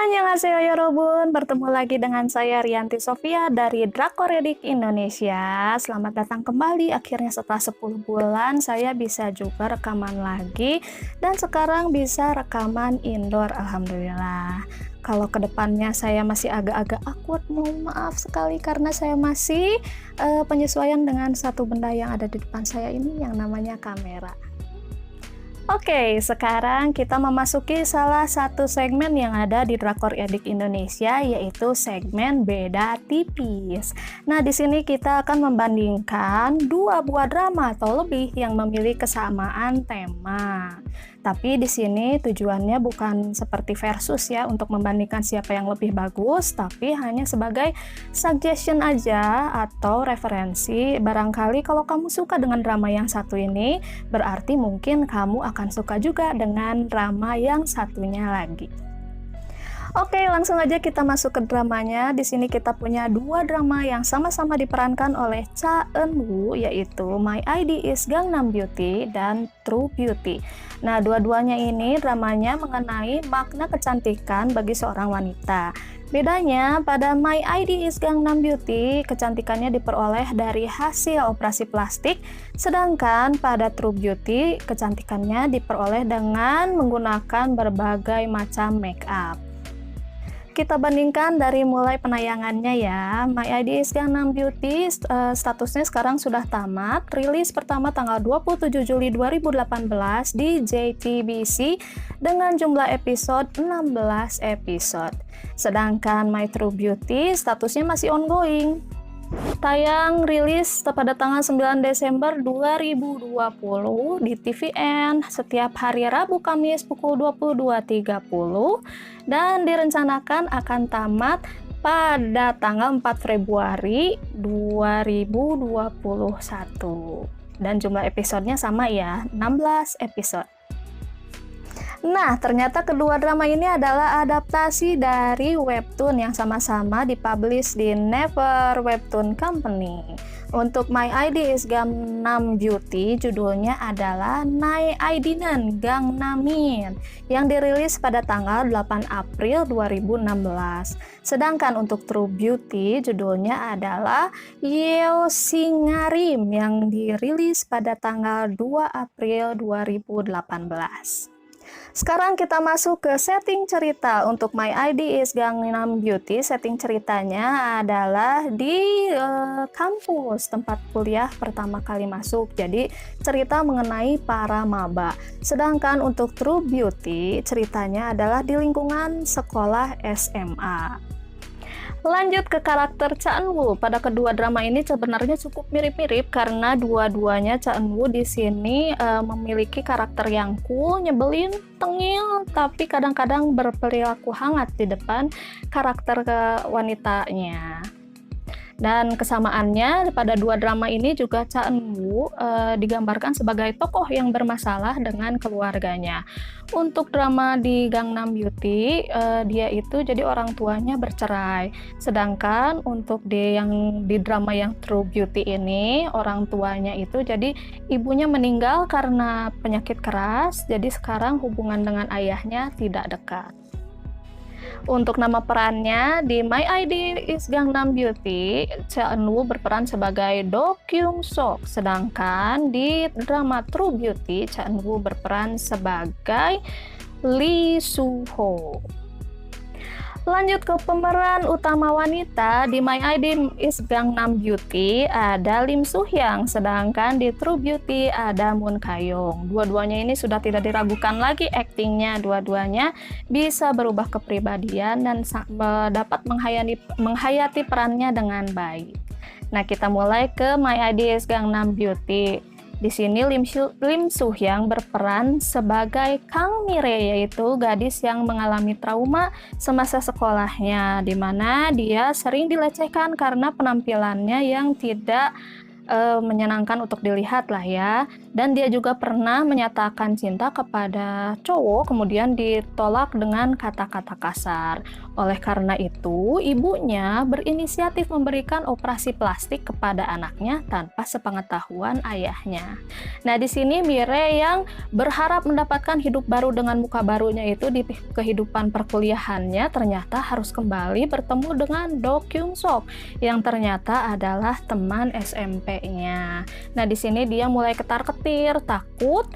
Annyeonghaseyo Yorobun, bertemu lagi dengan saya Rianti Sofia dari Drakor Edik Indonesia. Selamat datang kembali, akhirnya setelah 10 bulan saya bisa juga rekaman lagi. Dan sekarang bisa rekaman indoor, alhamdulillah. Kalau kedepannya saya masih agak-agak awkward, mohon maaf sekali karena saya masih penyesuaian dengan satu benda yang ada di depan saya ini yang namanya kamera. Oke, sekarang kita memasuki salah satu segmen yang ada di Drakor Edik Indonesia, yaitu segmen Beda Tipis. Nah, di sini kita akan membandingkan dua buah drama atau lebih yang memiliki kesamaan tema. Tapi di sini tujuannya bukan seperti versus ya, untuk membandingkan siapa yang lebih bagus, tapi hanya sebagai suggestion aja atau referensi. Barangkali kalau kamu suka dengan drama yang satu ini, berarti mungkin kamu akan suka juga dengan drama yang satunya lagi. Oke, langsung aja kita masuk ke dramanya. Di sini kita punya dua drama yang sama-sama diperankan oleh Cha Eun-woo, yaitu My ID is Gangnam Beauty dan True Beauty. Nah, dua-duanya ini dramanya mengenai makna kecantikan bagi seorang wanita. Bedanya, pada My ID is Gangnam Beauty, kecantikannya diperoleh dari hasil operasi plastik, sedangkan pada True Beauty, kecantikannya diperoleh dengan menggunakan berbagai macam make up. Kita bandingkan dari mulai penayangannya ya. My ID is Gangnam Beauty statusnya sekarang sudah tamat. Rilis pertama tanggal 27 Juli 2018 di JTBC dengan jumlah episode 16 episode. Sedangkan My True Beauty statusnya masih ongoing. Tayang rilis pada tanggal 9 Desember 2020 di TVN setiap hari Rabu Kamis pukul 22.30 dan direncanakan akan tamat pada tanggal 4 Februari 2021 dan jumlah episodenya sama ya, 16 episode. Nah, ternyata kedua drama ini adalah adaptasi dari webtoon yang sama-sama dipublish di Never Webtoon Company. Untuk My ID is Gangnam Beauty, judulnya adalah Nai Aidinan Gangnamin yang dirilis pada tanggal 8 April 2016. Sedangkan untuk True Beauty, judulnya adalah Yeo Singarim yang dirilis pada tanggal 2 April 2018. Sekarang kita masuk ke setting cerita. Untuk My ID is Gangnam Beauty, setting ceritanya adalah di kampus tempat kuliah pertama kali masuk. Jadi cerita mengenai para maba. Sedangkan untuk True Beauty, ceritanya adalah di lingkungan sekolah SMA. Lanjut ke karakter Cha Eun-woo. Pada kedua drama ini sebenarnya cukup mirip-mirip karena dua-duanya Cha Eun-woo di sini memiliki karakter yang cool, nyebelin, tengil, tapi kadang-kadang berperilaku hangat di depan karakter wanitanya. Dan kesamaannya pada dua drama ini juga Cha Eun-woo digambarkan sebagai tokoh yang bermasalah dengan keluarganya. Untuk drama di Gangnam Beauty, dia itu jadi orang tuanya bercerai. Sedangkan untuk di drama yang True Beauty ini, orang tuanya itu jadi ibunya meninggal karena penyakit keras. Jadi sekarang hubungan dengan ayahnya tidak dekat. Untuk nama perannya di My ID is Gangnam Beauty, Cha Eun-woo berperan sebagai Do Kyung Sok, sedangkan di drama True Beauty, Cha Eun-woo berperan sebagai Lee Soo Ho. Lanjut ke pemeran utama wanita, di My ID is Gangnam Beauty ada Lim Soo Hyang, sedangkan di True Beauty ada Moon Ka-young. Dua-duanya ini sudah tidak diragukan lagi aktingnya, dua-duanya bisa berubah kepribadian dan dapat menghayati perannya dengan baik. Nah, kita mulai ke My ID is Gangnam Beauty. Di sini Lim Soo Hyang berperan sebagai Kang Mire, yaitu gadis yang mengalami trauma semasa sekolahnya, di mana dia sering dilecehkan karena penampilannya yang tidak menyenangkan untuk dilihat lah ya. Dan dia juga pernah menyatakan cinta kepada cowok, kemudian ditolak dengan kata-kata kasar. Oleh karena itu, ibunya berinisiatif memberikan operasi plastik kepada anaknya tanpa sepengetahuan ayahnya. Nah, di sini Mire yang berharap mendapatkan hidup baru dengan muka barunya itu di kehidupan perkuliahannya, ternyata harus kembali bertemu dengan Do Kyung Sok yang ternyata adalah teman SMP-nya. Nah, di sini dia mulai ketar-ketir, takut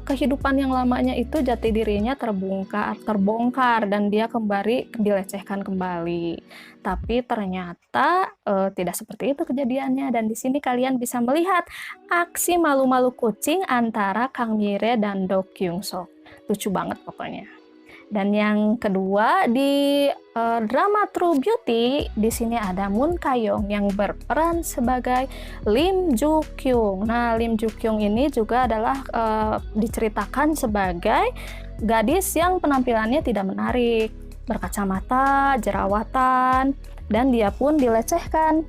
kehidupan yang lamanya itu jati dirinya terbongkar dan dia kembali dilecehkan kembali. Tapi ternyata tidak seperti itu kejadiannya, dan di sini kalian bisa melihat aksi malu-malu kucing antara Kang Mire dan Do Kyung Sok. Lucu banget pokoknya. Dan yang kedua di drama True Beauty, di sini ada Moon Kayong yang berperan sebagai Lim Joo Kyung. Nah, Lim Joo Kyung ini juga adalah diceritakan sebagai gadis yang penampilannya tidak menarik, berkacamata, jerawatan, dan dia pun dilecehkan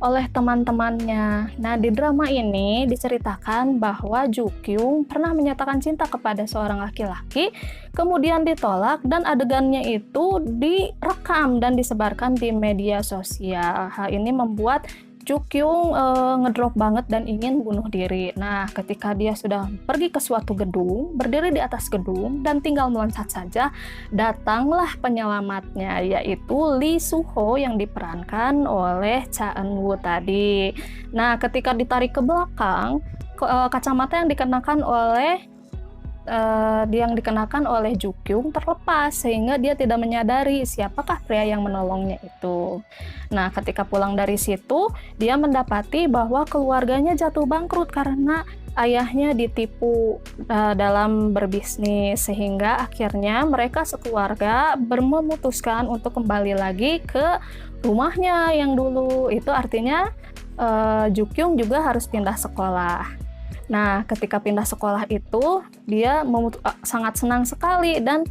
oleh teman-temannya. Nah, di drama ini diceritakan bahwa Joo Kyung pernah menyatakan cinta kepada seorang laki-laki, kemudian ditolak, dan adegannya itu direkam dan disebarkan di media sosial. Hal ini membuat Joo Kyung ngedrop banget dan ingin bunuh diri. Nah, ketika dia sudah pergi ke suatu gedung, berdiri di atas gedung, dan tinggal meloncat saja, datanglah penyelamatnya, yaitu Lee Soo-ho yang diperankan oleh Cha Eun-woo tadi. Nah, ketika ditarik ke belakang, kacamata yang dikenakan oleh Joo Kyung terlepas sehingga dia tidak menyadari siapakah pria yang menolongnya itu. Nah, ketika pulang dari situ, dia mendapati bahwa keluarganya jatuh bangkrut karena ayahnya ditipu dalam berbisnis, sehingga akhirnya mereka sekeluarga memutuskan untuk kembali lagi ke rumahnya yang dulu. Itu artinya Joo Kyung juga harus pindah sekolah. Nah, ketika pindah sekolah itu, dia sangat senang sekali dan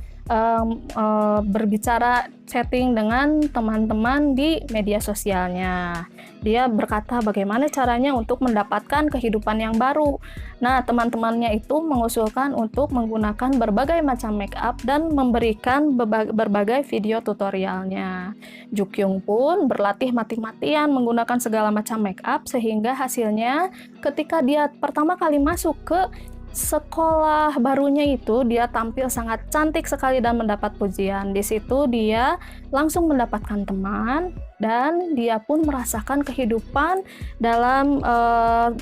berbicara chatting dengan teman-teman di media sosialnya. Dia berkata bagaimana caranya untuk mendapatkan kehidupan yang baru. Nah, teman-temannya itu mengusulkan untuk menggunakan berbagai macam make up dan memberikan berbagai video tutorialnya. Joo Kyung pun berlatih mati-matian menggunakan segala macam make up sehingga hasilnya ketika dia pertama kali masuk ke sekolah barunya itu, dia tampil sangat cantik sekali dan mendapat pujian. Di situ dia langsung mendapatkan teman dan dia pun merasakan kehidupan dalam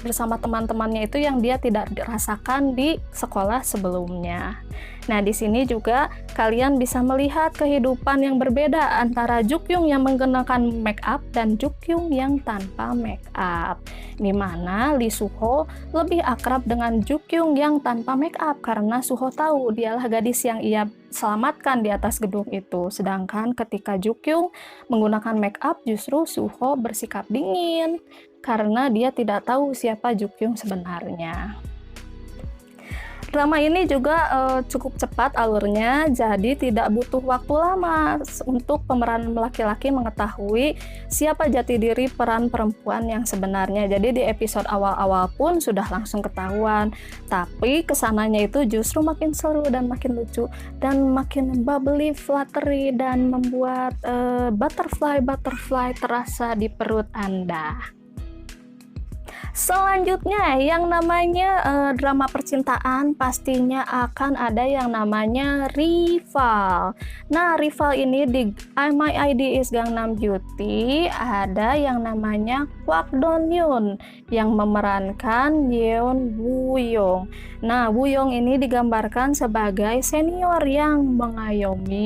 bersama teman-temannya itu yang dia tidak dirasakan di sekolah sebelumnya. Nah, di sini juga kalian bisa melihat kehidupan yang berbeda antara Joo Kyung yang menggunakan make up dan Joo Kyung yang tanpa make up. Di mana Lee Soo-ho lebih akrab dengan Joo Kyung yang tanpa make up karena Soo-ho tahu dialah gadis yang ia selamatkan di atas gedung itu. Sedangkan ketika Joo Kyung menggunakan make up, justru Soo-ho bersikap dingin karena dia tidak tahu siapa Joo Kyung sebenarnya. Drama ini juga cukup cepat alurnya, jadi tidak butuh waktu lama untuk pemeran laki-laki mengetahui siapa jati diri peran perempuan yang sebenarnya. Jadi di episode awal-awal pun sudah langsung ketahuan, tapi kesananya itu justru makin seru dan makin lucu dan makin bubbly, fluttery, dan membuat butterfly terasa di perut Anda. Selanjutnya, yang namanya drama percintaan pastinya akan ada yang namanya rival. Nah, rival ini di My ID is Gangnam Beauty ada yang namanya Kwak Don Yoon yang memerankan Yeon Woo Young. Nah, Woo Young ini digambarkan sebagai senior yang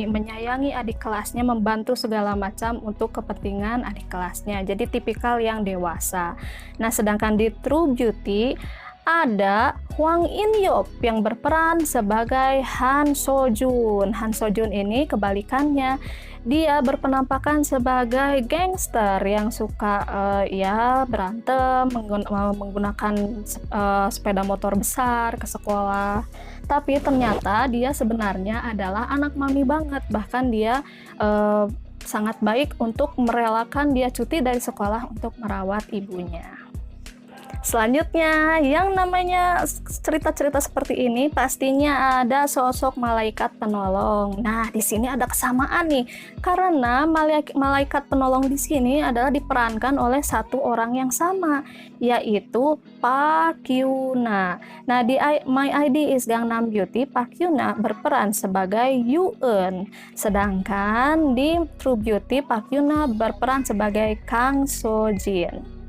menyayangi adik kelasnya, membantu segala macam untuk kepentingan adik kelasnya. Jadi tipikal yang dewasa. Nah, sedangkan di True Beauty ada Hwang In Yop yang berperan sebagai Han So Jun. Han So Jun ini kebalikannya, dia berpenampakan sebagai gangster yang suka berantem, menggunakan sepeda motor besar ke sekolah. Tapi ternyata dia sebenarnya adalah anak mami banget, bahkan dia sangat baik untuk merelakan dia cuti dari sekolah untuk merawat ibunya. Selanjutnya, yang namanya cerita-cerita seperti ini pastinya ada sosok malaikat penolong. Nah, di sini ada kesamaan nih, karena malaikat penolong di sini adalah diperankan oleh satu orang yang sama, yaitu Park Hyuna. Nah, di My ID is Gangnam Beauty, Park Hyuna berperan sebagai Yoo-eun, sedangkan di True Beauty, Park Hyuna berperan sebagai Kang So-jin.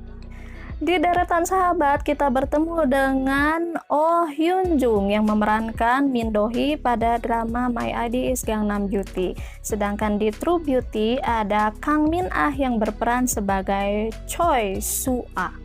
Di deretan sahabat, kita bertemu dengan Oh Hyun Jung yang memerankan Min Do Hee pada drama My ID is Gangnam Beauty. Sedangkan di True Beauty ada Kang Min Ah yang berperan sebagai Choi Soo-ah.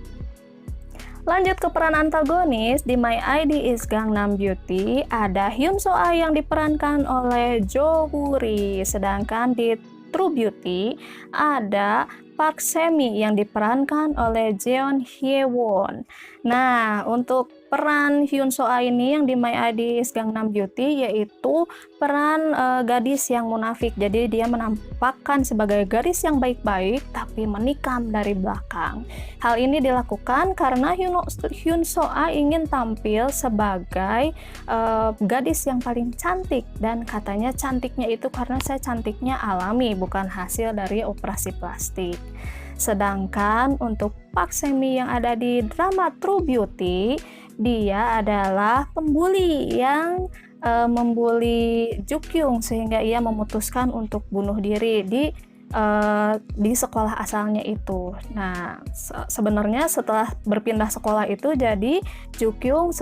Lanjut ke peran antagonis, di My ID is Gangnam Beauty ada Hyun So-ah yang diperankan oleh Jo Woo-ri. Sedangkan di True Beauty ada Park Se-mi yang diperankan oleh Jeon Hye-won. Nah, untuk peran Hyun So-ah ini yang di My ID is Gangnam Beauty yaitu peran gadis yang munafik. Jadi dia menampakkan sebagai gadis yang baik-baik tapi menikam dari belakang. Hal ini dilakukan karena Hyun So-ah ingin tampil sebagai gadis yang paling cantik, dan katanya cantiknya itu karena saya cantiknya alami, bukan hasil dari operasi plastik. Sedangkan untuk Park Se-mi yang ada di drama True Beauty, dia adalah pembuli yang membuli Jukyung sehingga ia memutuskan untuk bunuh diri di sekolah asalnya itu. Nah, sebenarnya setelah berpindah sekolah itu, jadi Jukyung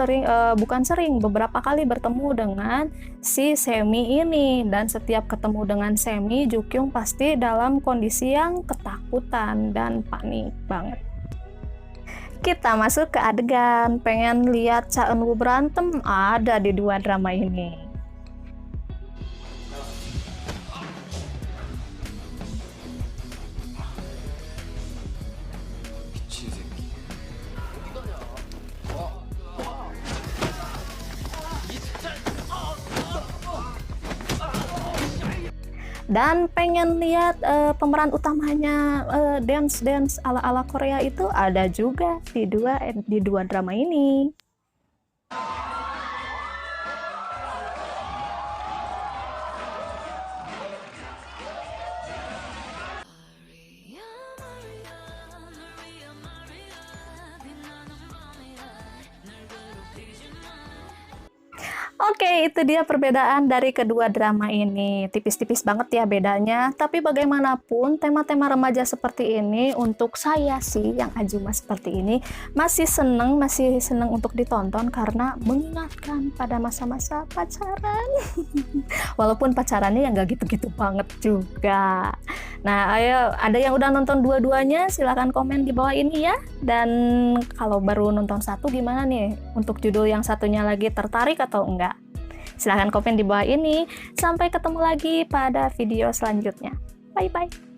beberapa kali bertemu dengan si Semi ini, dan setiap ketemu dengan Semi, Jukyung pasti dalam kondisi yang ketakutan dan panik banget. Kita masuk ke adegan pengen lihat Cha Eun-woo berantem, ada di dua drama ini. Dan pengen lihat pemeran utamanya dance ala Korea itu ada juga di dua drama ini. Oke, itu dia perbedaan dari kedua drama ini. Tipis-tipis banget ya bedanya, tapi bagaimanapun tema-tema remaja seperti ini untuk saya sih yang ajuma seperti ini masih seneng untuk ditonton karena mengingatkan pada masa-masa pacaran. Walaupun pacarannya yang gak gitu-gitu banget juga. Nah, ayo, ada yang udah nonton dua-duanya silahkan komen di bawah ini ya. Dan kalau baru nonton satu gimana nih untuk judul yang satunya lagi, tertarik atau enggak? Silahkan komen di bawah ini. Sampai ketemu lagi pada video selanjutnya. Bye-bye.